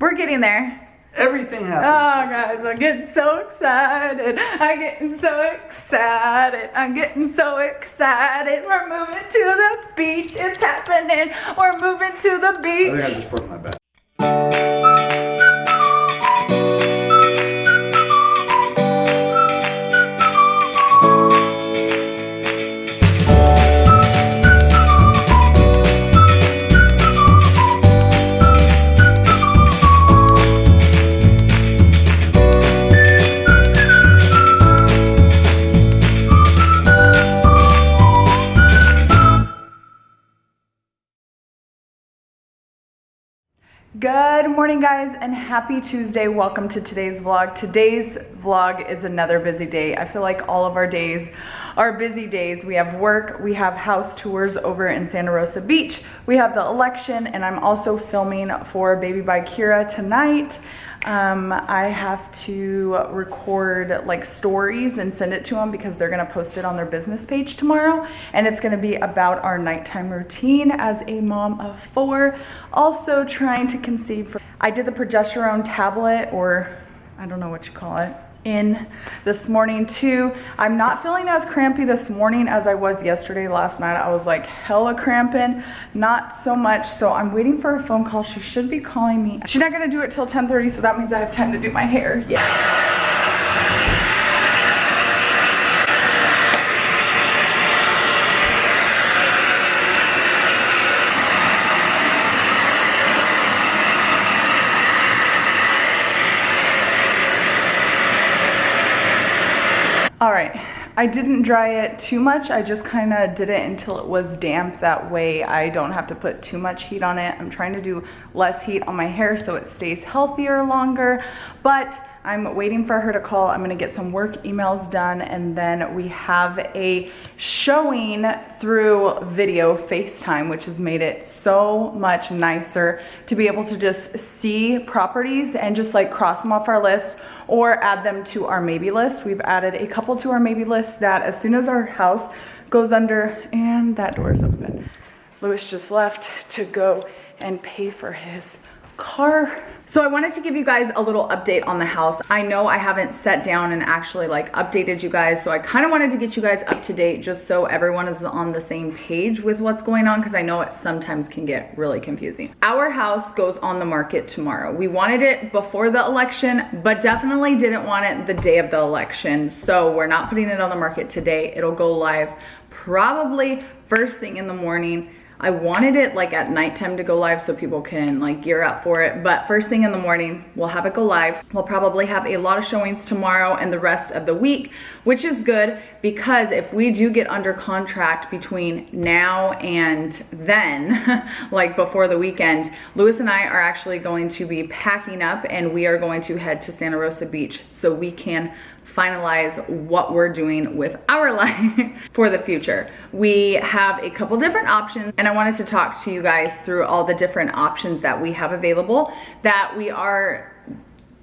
We're getting there. Everything happens. Oh guys, I'm getting so excited. I'm getting so excited. I'm getting so excited. We're moving to the beach. It's happening. We're moving to the beach. I think I just broke my back. Good morning guys and happy Tuesday. Welcome to today's vlog. Today's vlog is another busy day. I feel like all of our days are busy days. We have work, we have house tours over in Santa Rosa Beach, we have the election, and I'm also filming for Baby by Kira tonight. I have to record like stories and send it to them because they're gonna post it on their business page tomorrow, and it's gonna be about our nighttime routine as a mom of 4, also trying to conceive. I did the progesterone tablet, or I don't know what you call it, in this morning too. I'm not feeling as crampy this morning as I was yesterday. Last night I was like hella cramping, not so much. So I'm waiting for a phone call. She should be calling me. She's not gonna do it till 10:30, so that means I have time to do my hair. Yeah. All right, I didn't dry it too much. I just kind of did it until it was damp. That way I don't have to put too much heat on it. I'm trying to do less heat on my hair so it stays healthier longer, but I'm waiting for her to call. I'm gonna get some work emails done, and then we have a showing through video FaceTime, which has made it so much nicer to be able to just see properties and just like cross them off our list or add them to our maybe list. We've added a couple to our maybe list that as soon as our house goes under, and that door is open. Louis just left to go and pay for his car. So I wanted to give you guys a little update on the house. I know I haven't sat down and actually like updated you guys, so I kind of wanted to get you guys up to date just so everyone is on the same page with what's going on, because I know it sometimes can get really confusing. Our house goes on the market tomorrow. We wanted it before the election, but definitely didn't want it the day of the election, so we're not putting it on the market today. It'll go live probably first thing in the morning. I wanted it like at nighttime to go live so people can like gear up for it, but first thing in the morning, we'll have it go live. We'll probably have a lot of showings tomorrow and the rest of the week, which is good because if we do get under contract between now and then, like before the weekend, Louis and I are actually going to be packing up and we are going to head to Santa Rosa Beach so we can finalize what we're doing with our life for the future. We have a couple different options, and I wanted to talk to you guys through all the different options that we have available that we are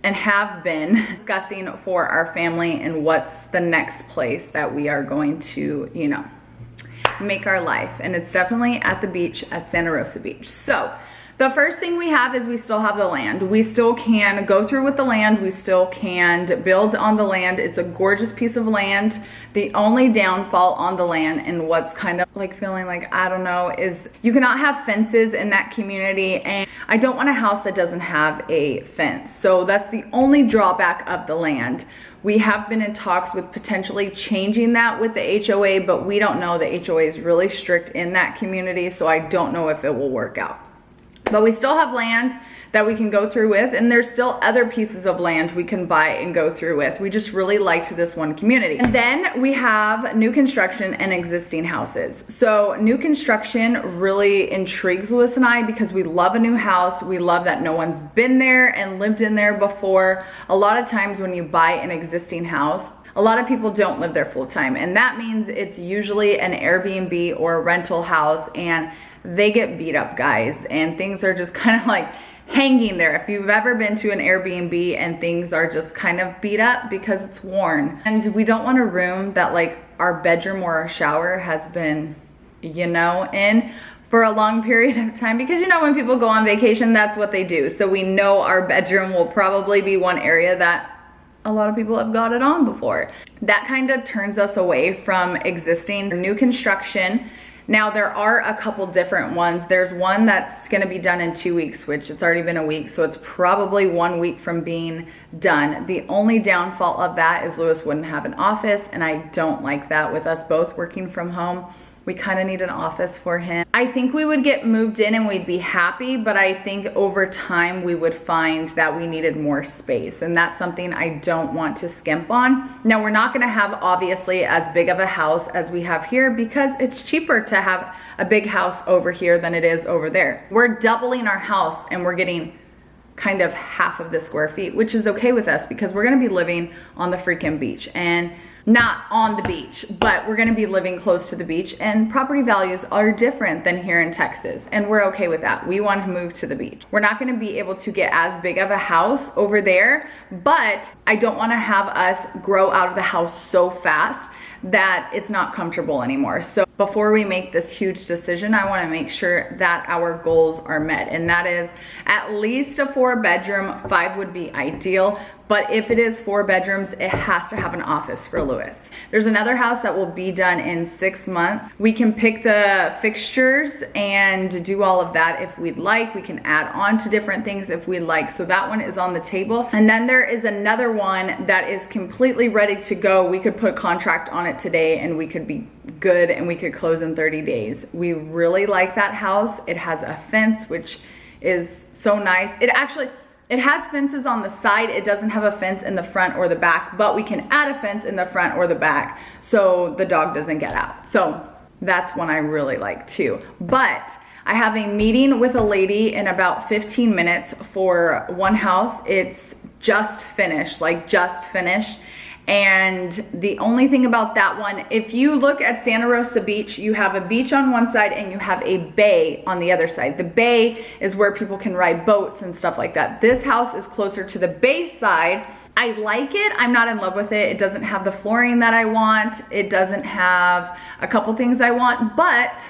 and have been discussing for our family, and what's the next place that we are going to, you know, make our life. And it's definitely at the beach at Santa Rosa Beach. So the first thing we have is we still have the land. We still can go through with the land. We still can build on the land. It's a gorgeous piece of land. The only downfall on the land, and what's kind of like feeling like, I don't know, is you cannot have fences in that community, and I don't want a house that doesn't have a fence. So that's the only drawback of the land. We have been in talks with potentially changing that with the HOA, but we don't know. The HOA is really strict in that community, so I don't know if it will work out. But we still have land that we can go through with, and there's still other pieces of land we can buy and go through with. We just really liked this one community. And then we have new construction and existing houses. So new construction really intrigues Louis and I because we love a new house. We love that no one's been there and lived in there before. A lot of times when you buy an existing house, a lot of people don't live there full time, and that means it's usually an Airbnb or a rental house, and they get beat up, guys, and things are just kind of like hanging there. If you've ever been to an Airbnb and things are just kind of beat up because it's worn, and we don't want a room that like our bedroom or our shower has been, you know, in for a long period of time, because you know when people go on vacation, that's what they do. So we know our bedroom will probably be one area that a lot of people have got it on before. That kind of turns us away from existing new construction. Now there are a couple different ones. There's one that's gonna be done in 2 weeks, which it's already been a week, so it's probably 1 week from being done. The only downfall of that is Lewis wouldn't have an office, and I don't like that with us both working from home. We kind of need an office for him. I think we would get moved in and we'd be happy, but I think over time we would find that we needed more space, and that's something I don't want to skimp on. Now we're not gonna have obviously as big of a house as we have here because it's cheaper to have a big house over here than it is over there. We're doubling our house and we're getting kind of half of the square feet, which is okay with us because we're gonna be living on the freaking beach, and not on the beach, but we're gonna be living close to the beach, and property values are different than here in Texas, and we're okay with that. We want to move to the beach. We're not gonna be able to get as big of a house over there, but I don't wanna have us grow out of the house so fast that it's not comfortable anymore. So before we make this huge decision, I wanna make sure that our goals are met, and that is at least a 4-bedroom. 5 would be ideal, but if it is 4 bedrooms, it has to have an office for Lewis. There's another house that will be done in 6 months. We can pick the fixtures and do all of that if we'd like. We can add on to different things if we'd like. So that one is on the table. And then there is another one that is completely ready to go. We could put a contract on it today and we could be good and we could close in 30 days. We really like that house. It has a fence, which is so nice. It has fences on the side. It doesn't have a fence in the front or the back, but we can add a fence in the front or the back so the dog doesn't get out. So that's one I really like too. But I have a meeting with a lady in about 15 minutes for one house. It's just finished, like just finished. And the only thing about that one, if you look at Santa Rosa Beach, you have a beach on one side and you have a bay on the other side. The bay is where people can ride boats and stuff like that. This house is closer to the bay side. I like it. I'm not in love with it. It doesn't have the flooring that I want. It doesn't have a couple things I want, but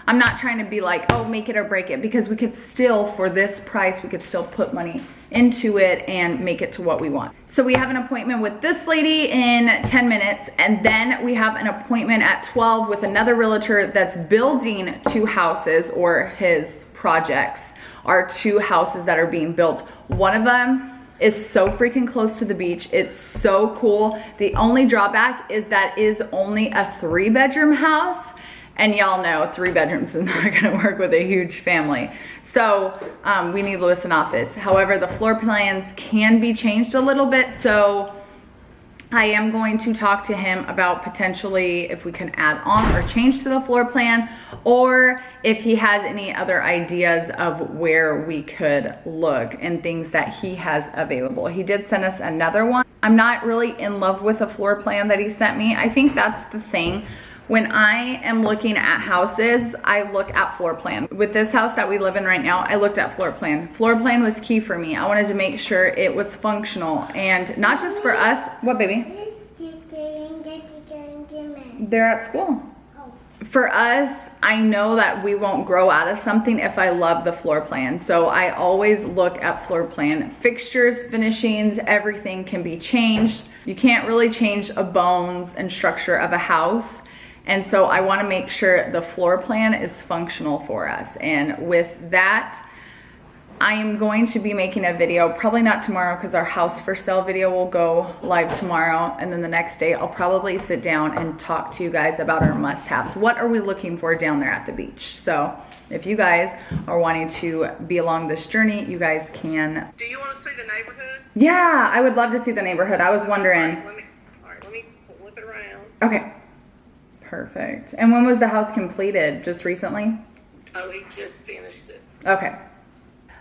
I'm not trying to be like, oh, make it or break it, because we could still, for this price, we could still put money into it and make it to what we want. So we have an appointment with this lady in 10 minutes, and then we have an appointment at 12 with another realtor that's building 2 houses, or his projects are 2 houses that are being built. One of them is so freaking close to the beach. It's so cool. The only drawback is that is only a 3-bedroom house. And y'all know 3 bedrooms is not gonna work with a huge family. So we need Lewis an office. However, the floor plans can be changed a little bit. So I am going to talk to him about potentially if we can add on or change to the floor plan, or if he has any other ideas of where we could look and things that he has available. He did send us another one. I'm not really in love with the floor plan that he sent me. I think that's the thing. When I am looking at houses, I look at floor plan. With this house that we live in right now, I looked at floor plan. Floor plan was key for me. I wanted to make sure it was functional, and not just for us. What, baby? They're at school. For us, I know that we won't grow out of something if I love the floor plan. So I always look at floor plan. Fixtures, finishings, everything can be changed. You can't really change a bones and structure of a house. And so I want to make sure the floor plan is functional for us. And with that, I am going to be making a video, probably not tomorrow because our house for sale video will go live tomorrow. And then the next day I'll probably sit down and talk to you guys about our must-haves. What are we looking for down there at the beach? So if you guys are wanting to be along this journey, you guys can. Do you want to see the neighborhood? Yeah, I would love to see the neighborhood. I was wondering. All right, let me flip it around. Okay. Perfect. And when was the house completed? Just recently? Oh, he just finished it. Okay.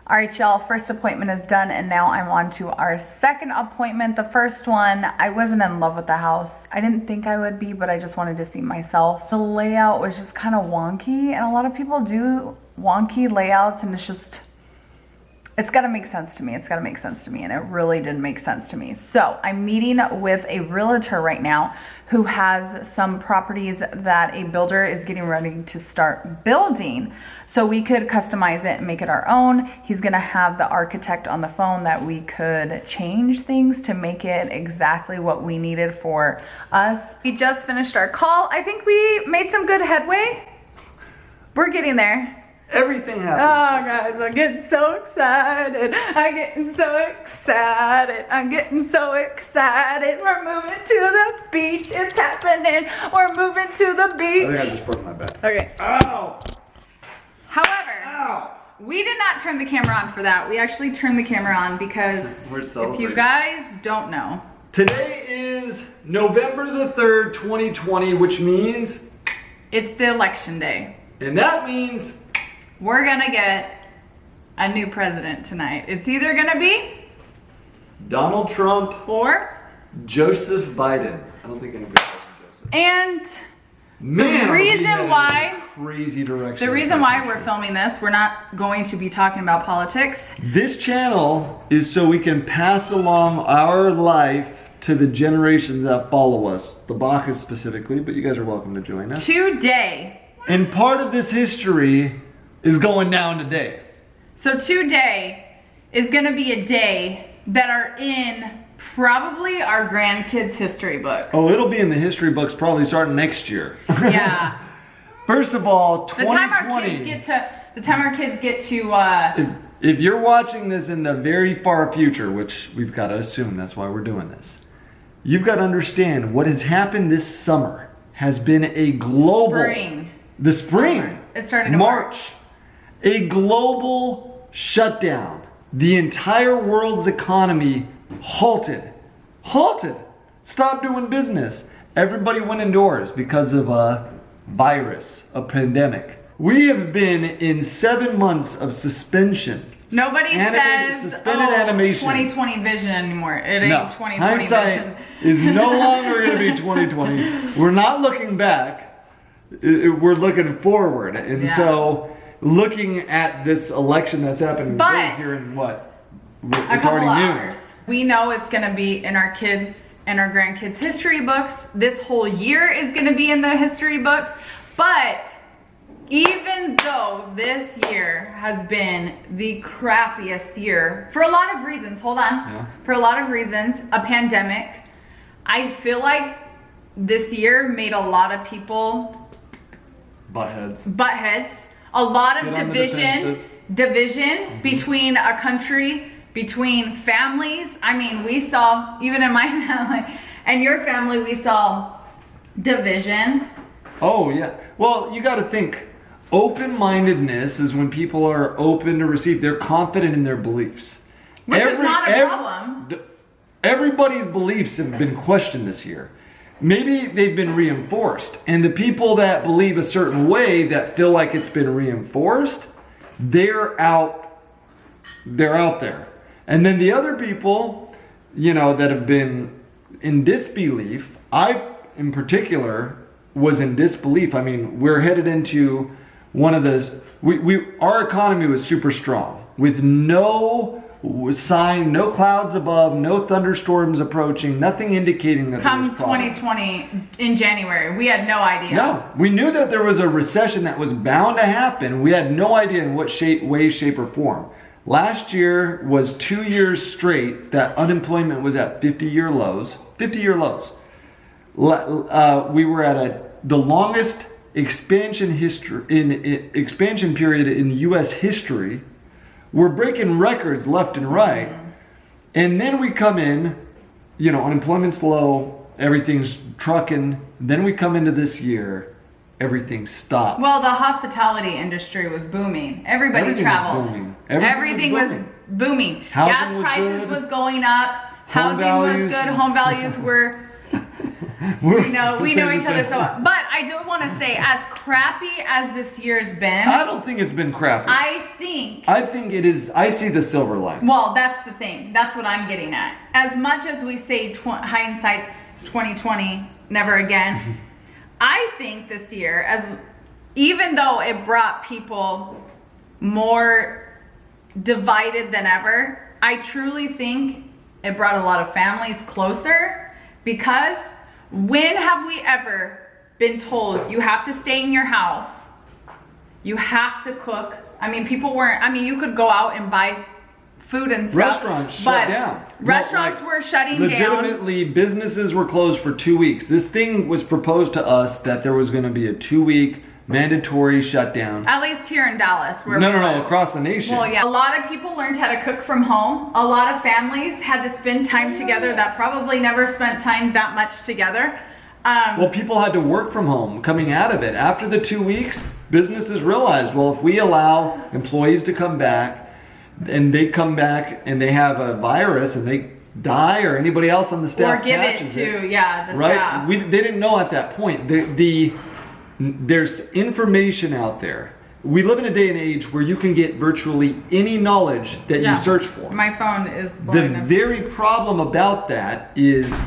All right, y'all, first appointment is done, and now I'm on to our second appointment. The first one, I wasn't in love with the house. I didn't think I would be, but I just wanted to see myself. The layout was just kind of wonky, and a lot of people do wonky layouts, and It's got to make sense to me. It's got to make sense to me. And it really didn't make sense to me. So I'm meeting with a realtor right now who has some properties that a builder is getting ready to start building. So we could customize it and make it our own. He's going to have the architect on the phone that we could change things to make it exactly what we needed for us. We just finished our call. I think we made some good headway. We're getting there. Everything happened. Oh guys, I'm getting so excited. I'm getting so excited. I'm getting so excited. We're moving to the beach. It's happening. We're moving to the beach. I think I just broke my back. Okay. Ow! However, Ow! we did not turn the camera on for that. We actually turned the camera on because We're if celebrating. you guys don't know, Today is November the 3rd, 2020, which means, it's the election day. and that means, We're gonna get a new president tonight. It's either gonna be Donald Trump, or, Joseph Biden. I don't think anybody calls him Joseph. and Man, the are we reason headed in why- a crazy direction. the reason why we're filming this, we're not going to be talking about politics. This channel is so we can pass along our life to the generations that follow us, the Bacas specifically, but you guys are welcome to join us. Today, And part of this history is going down today. so today is gonna be a day that are in probably our grandkids' history books. Oh, it'll be in the history books probably starting next year. Yeah. First of all, The time our 2020. kids get to, If you're watching this in the very far future, which we've got to assume that's why we're doing this, you've got to understand what has happened this summer has been a global. spring. The spring. Summer. It started in March. A global shutdown. The entire world's economy halted. Halted. Stopped doing business. Everybody went indoors because of a virus, a pandemic. We have been in 7 months of suspension. Nobody says, suspended animation. 2020 vision anymore. It ain't No, 2020 hindsight vision. is no longer going to be 2020. We're not looking back. We're looking forward. And Yeah. so looking at this election that's happening But- here in what? A It's couple already noon. hours. We know it's gonna be in our kids' and our grandkids' history books. This whole year is gonna be in the history books. But even though this year has been the crappiest year, for a lot of reasons, hold on, Yeah. for a lot of reasons, a pandemic, I feel like this year made a lot of people Butt heads. butt heads, a lot of Get on the division defensive. between a country, between families. I mean, we saw, even in my family and your family, we saw division. Oh, yeah. Well, you got to think. Open-mindedness is when people are open to receive. They're confident in their beliefs. Which is not a problem. Everybody's beliefs have been questioned this year. Maybe they've been reinforced. And the people that believe a certain way that feel like it's been reinforced, they're out there. And then the other people, that have been in disbelief, I in particular was in disbelief. I mean, we're headed into one of those, our economy was super strong with no sign, no clouds above, no thunderstorms approaching, nothing indicating that Come there was problems. 2020 in January, we had no idea. No, we knew that there was a recession that was bound to happen. We had no idea in what way, shape, or form. Last year was 2 years straight that unemployment was at 50-year lows. 50-year lows. We were at the longest expansion period in U.S. history. We're breaking records left and right. And then we come in, unemployment's low, everything's trucking. Then we come into this year, everything stops. Well, the hospitality industry was booming. Everybody Everything was traveled. booming. Everything was booming. Housing Gas was prices good. was going up. Home Housing values. was good. Home values were. We know each other so well. But I do want to say, as crappy as this year's been, I don't think it's been crappy. I think it is. I see the silver lining. well, that's the thing. That's what I'm getting at. As much as we say hindsight's 2020, never again. I think this year, even though it brought people more divided than ever. I truly think it brought a lot of families closer, because when have we ever been told you have to stay in your house, you have to cook? I mean, people weren't, I mean, you could go out and buy food and stuff. Restaurants shut but down. Restaurants were shutting down. Legitimately, businesses were closed for 2 weeks. This thing was proposed to us that there was going to be a 2-week mandatory shutdown. At least here in Dallas. Where No, across the nation. Well, yeah. A lot of people learned how to cook from home. A lot of families had to spend time together that probably never spent time that much together. Well, people had to work from home coming out of it. After the 2 weeks, businesses realized, well, if we allow employees to come back, and they come back and they have a virus and they die, or anybody else on the staff or give it catches to, it, yeah, the right? staff. They didn't know at that point. There's information out there. We live in a day and age where you can get virtually any knowledge that you search for. My phone is The blowing up. very problem about that is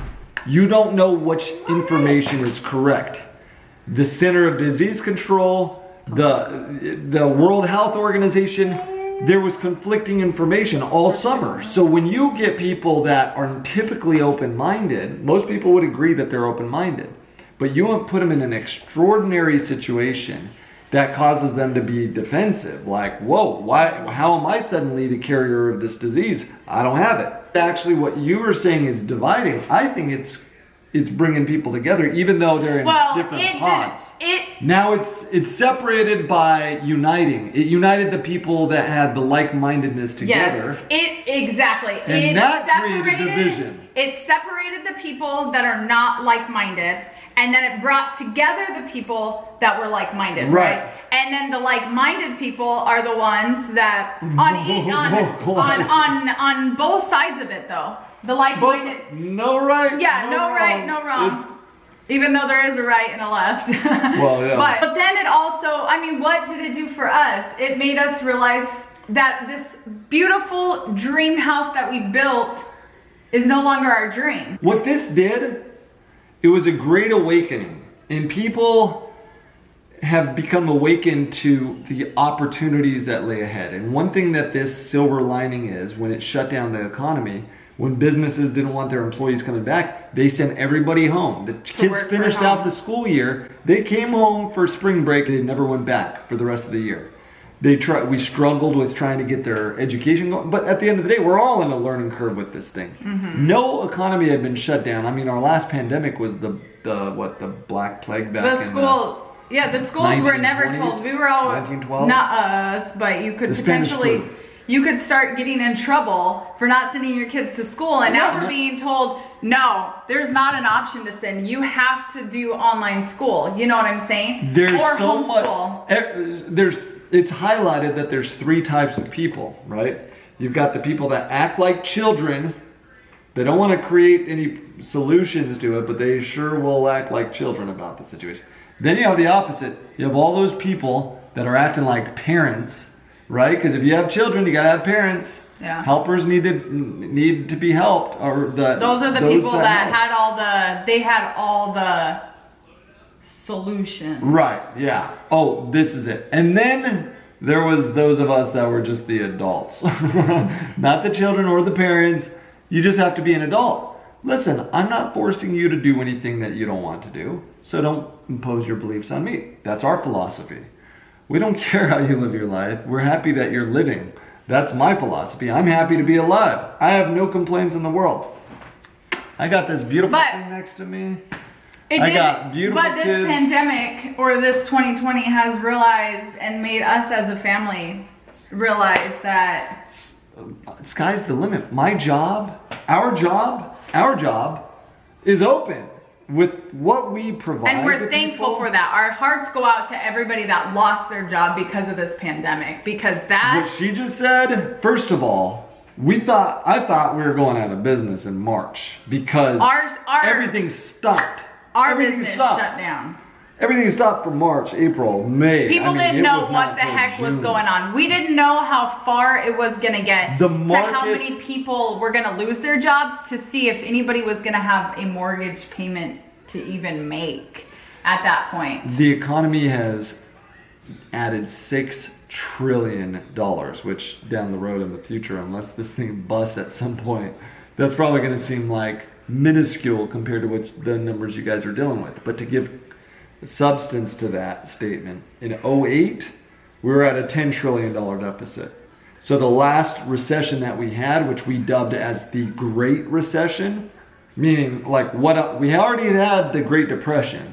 you don't know which information is correct. The Center of Disease Control, the World Health Organization, there was conflicting information all summer. So when you get people that are typically open-minded, most people would agree that they're open-minded, but you put them in an extraordinary situation that causes them to be defensive. Like, whoa, how am I suddenly the carrier of this disease? I don't have it. Actually, what you were saying is dividing. I think it's bringing people together, even though they're in different pots. Now it's separated by uniting. It united the people that had the like-mindedness together. Yes, exactly. And that created division. It separated the people that are not like-minded, and then it brought together the people that were like-minded, right? And then the like-minded people are the ones that on both sides of it, though. The like-minded. No right. Yeah, no right, no wrong. Even though there is a right and a left. Well, yeah. But then it also, I mean, what did it do for us? It made us realize that this beautiful dream house that we built is no longer our dream. What this did, it was a great awakening. And people have become awakened to the opportunities that lay ahead. And one thing that this silver lining is, when it shut down the economy, when businesses didn't want their employees coming back, they sent everybody home. The kids finished out the school year. They came home for spring break. They never went back for the rest of the year. We struggled with trying to get their education going. But at the end of the day, we're all in a learning curve with this thing. Mm-hmm. No economy had been shut down. I mean, our last pandemic was the Black Plague back in the schools were never told. We were all, 1912? not us, but you could potentially... You could start getting in trouble for not sending your kids to school, and now we're being told, no, there's not an option to send. You have to do online school. You know what I'm saying? There's or so homeschool. much. It's highlighted that there's 3 types of people, right? You've got the people that act like children. They don't want to create any solutions to it, but they sure will act like children about the situation. Then you have the opposite. You have all those people that are acting like parents. Right, because if you have children, you gotta have parents. Yeah. Helpers need to be helped, or those are the people that had all the solutions. Right. Yeah. Oh, this is it. And then there was those of us that were just the adults, not the children or the parents. You just have to be an adult. Listen, I'm not forcing you to do anything that you don't want to do, so don't impose your beliefs on me. That's our philosophy. We don't care how you live your life. We're happy that you're living. That's my philosophy. I'm happy to be alive. I have no complaints in the world. I got this beautiful thing next to me. Got beautiful kids. But this pandemic, or this 2020, has realized and made us as a family realize that... Sky's the limit. My job, our job is open. With what we provide, and we're thankful for that. Our hearts go out to everybody that lost their job because of this pandemic. Because what she just said. First of all, I thought we were going out of business in March because everything stopped. Business shut down. Everything stopped from March, April, May. People didn't know what the heck was going on. We didn't know how far it was going to get, to how many people were going to lose their jobs, to see if anybody was going to have a mortgage payment to even make at that point. The economy has added $6 trillion, which down the road in the future, unless this thing busts at some point, that's probably going to seem like minuscule compared to what the numbers you guys are dealing with. But to give substance to that statement, in '08, we were at a $10 trillion deficit. So the last recession that we had, which we dubbed as the Great Recession, meaning like what we already had the Great Depression,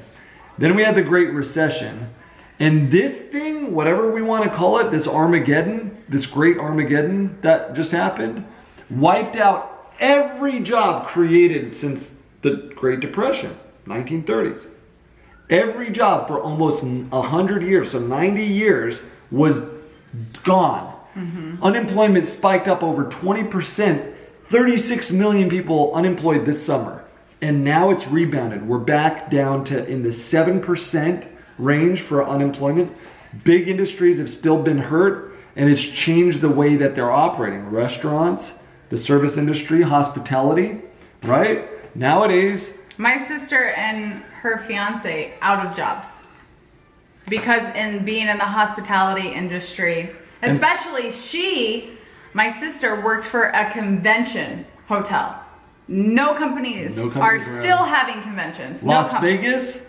then we had the Great Recession, and this thing, whatever we want to call it, this Armageddon, this Great Armageddon that just happened, wiped out every job created since the Great Depression, 1930s. Every job for almost 100 years, so 90 years, was gone. Unemployment spiked up over 20%, 36 million people unemployed this summer. And now it's rebounded. We're back down to in the 7% range for unemployment. Big industries have still been hurt, and it's changed the way that they're operating. Restaurants, the service industry, hospitality, right? Nowadays, My sister and her fiance out of jobs because in being in the hospitality industry, especially my sister worked for a convention hotel. No companies are around. still having conventions. Las Vegas,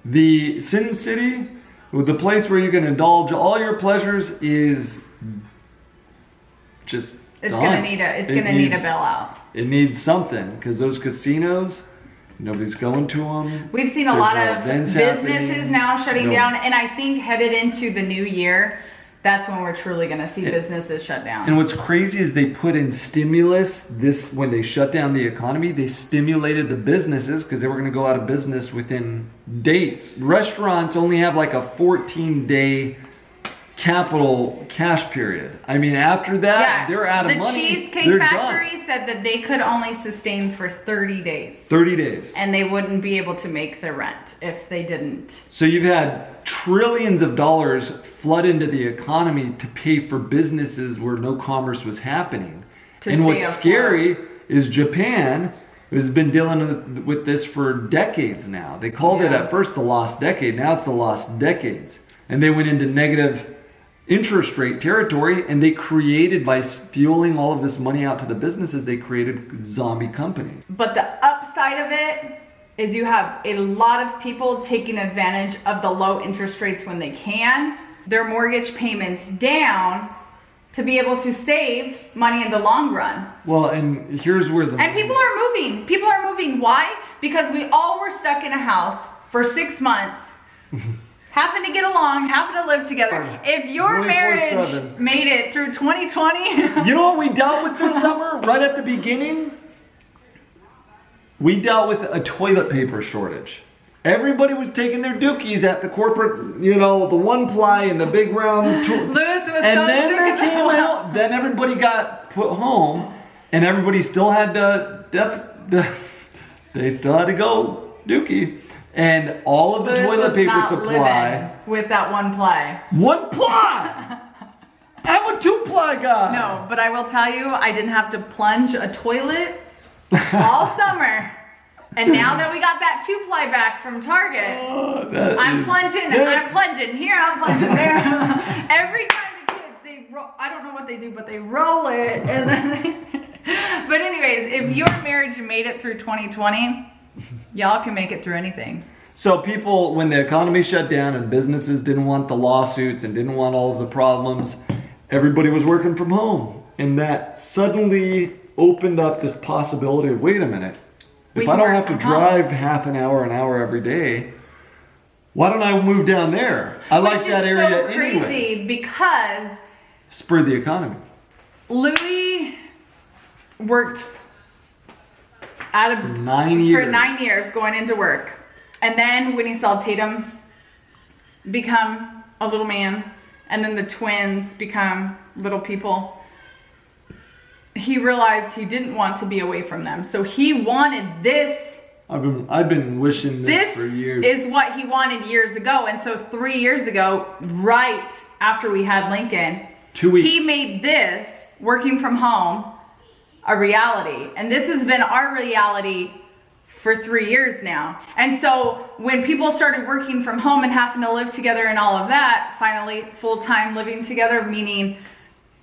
the Sin City, the place where you can indulge all your pleasures, is just It's done. gonna need a bailout. It needs something, because those casinos, nobody's going to them. We've seen a There's lot no of events businesses happening. now shutting No. down, and I think headed into the new year, that's when we're truly going to see businesses shut down. And what's crazy is they put in stimulus when they shut down the economy, they stimulated the businesses because they were going to go out of business within days. Restaurants only have like a 14-day capital cash period. I mean, after that, they're out of money. The Cheesecake They're Factory done. said that they could only sustain for 30 days. 30 days. And they wouldn't be able to make the rent if they didn't. So you've had trillions of dollars flood into the economy to pay for businesses where no commerce was happening. And what's scary is Japan has been dealing with this for decades now. They called it at first the lost decade. Now it's the lost decades. And they went into negative interest rate territory, and they created, by fueling all of this money out to the businesses, they created zombie companies. But the upside of it is you have a lot of people taking advantage of the low interest rates when they can, their mortgage payments down to be able to save money in the long run. Well, and here's where And people are moving. People are moving. Why? Because we all were stuck in a house for 6 months. Having to get along, having to live together. If your marriage 24/7. made it through 2020. You know what we dealt with this summer, right at the beginning? We dealt with a toilet paper shortage. Everybody was taking their dookies at the corporate, the one ply and the big round Lewis was and so then sick they of came that. out, then everybody got put home, and everybody still had they still had to go dookie. And all of the Lewis toilet was paper not supply. living with that one ply. One ply! I'm a 2-ply guy. No, but I will tell you, I didn't have to plunge a toilet all summer. And now that we got that 2-ply back from Target, I'm plunging here, I'm plunging there. Every time the kids, I don't know what they do, but they roll it. And then but anyways, if your marriage made it through 2020, y'all can make it through anything. So people, when the economy shut down and businesses didn't want the lawsuits and didn't want all of the problems, everybody was working from home. And that suddenly opened up this possibility of, wait a minute, if I don't have to drive half an hour every day, why don't I move down there? I like that area Which is so crazy anyway. because Spur the economy. Louis worked for 9 years. For 9 years going into work. And then when he saw Tatum become a little man, and then the twins become little people, he realized he didn't want to be away from them. So he wanted this. I've been wishing this for years. This is what he wanted years ago. And so 3 years ago, right after we had Lincoln, 2 weeks. he made this, working from home, a reality. And this has been our reality for 3 years now. And so when people started working from home and having to live together and all of that, finally full-time living together, meaning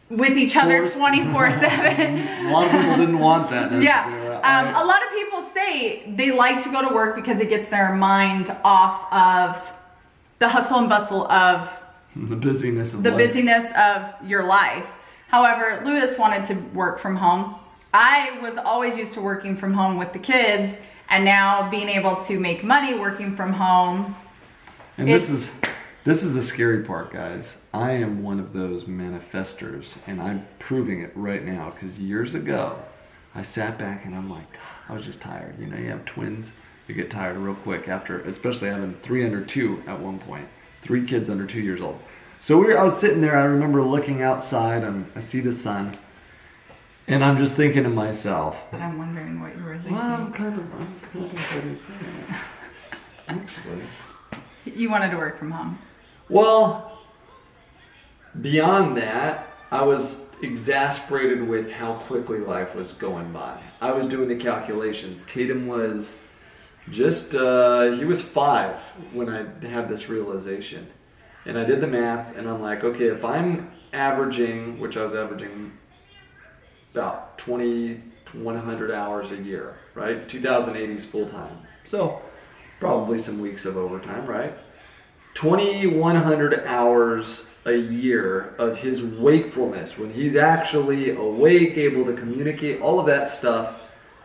with each other Forced. 24/7. A lot of people didn't want that necessarily. Yeah. A lot of people say they like to go to work because it gets their mind off of the hustle and bustle of The busyness of the life. busyness of your life. However, Lewis wanted to work from home. I was always used to working from home with the kids, and now being able to make money working from home. And this is the scary part, guys. I am one of those manifestors, and I'm proving it right now, because years ago, I sat back and I'm like, I was just tired. You know, you have twins, you get tired real quick after, especially having 3 under 2 at one point. 3 kids under 2 years old. So I was sitting there, I remember looking outside, and I see the sun, and I'm just thinking to myself, I'm wondering what you were thinking. well, I'm kind of saying it. Actually. You wanted to work from home. Well, beyond that, I was exasperated with how quickly life was going by. I was doing the calculations. Tatum was just, he was 5 when I had this realization. And I did the math, and I'm like, okay, if I'm averaging, which I was averaging about 2,100 hours a year, right? 2,080 is full time. So probably some weeks of overtime, right? 2,100 hours a year of his wakefulness, when he's actually awake, able to communicate, all of that stuff.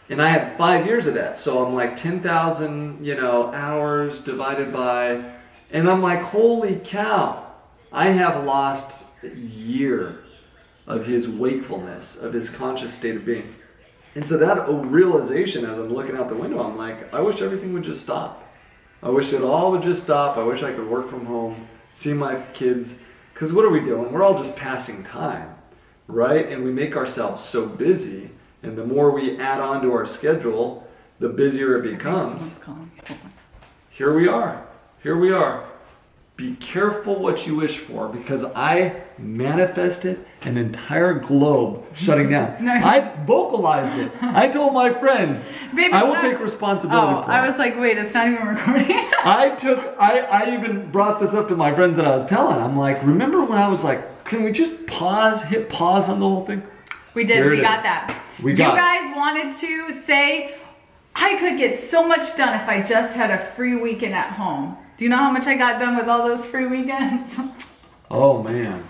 And I had 5 years of that. So I'm like 10,000, hours divided by, and I'm like, holy cow, I have lost a year of his wakefulness, of his conscious state of being. And so that realization, as I'm looking out the window, I'm like, I wish everything would just stop. I wish it all would just stop. I wish I could work from home, see my kids. Because what are we doing? We're all just passing time, right? And we make ourselves so busy. And the more we add on to our schedule, the busier it becomes. Here we are. Here we are. Be careful what you wish for, because I manifested an entire globe shutting down. No. I vocalized it. I told my friends, Babe, I will it's take not- responsibility for it. I was like, wait, it's not even recording. I even brought this up to my friends that I was telling. I'm like, remember when I was like, can we just hit pause on the whole thing? We did. Here We it got is. that. We You got it. guys wanted to say, I could get so much done if I just had a free weekend at home. Do you know how much I got done with all those free weekends? Oh man,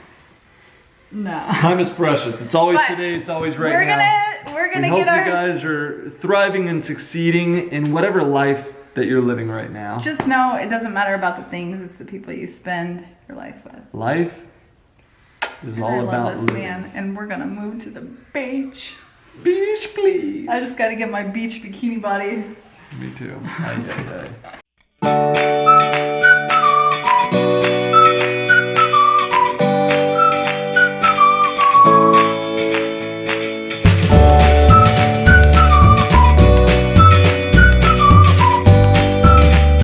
No. time is precious. It's always But today. It's always right we're now. We're We gonna hope get you our. guys are thriving and succeeding in whatever life that you're living right now. Just know it doesn't matter about the things; it's the people you spend your life with. Life is And all I about love this living. man, and we're gonna move to the beach. Beach, please. I just gotta get my beach bikini body. Me too. Aye, aye, aye.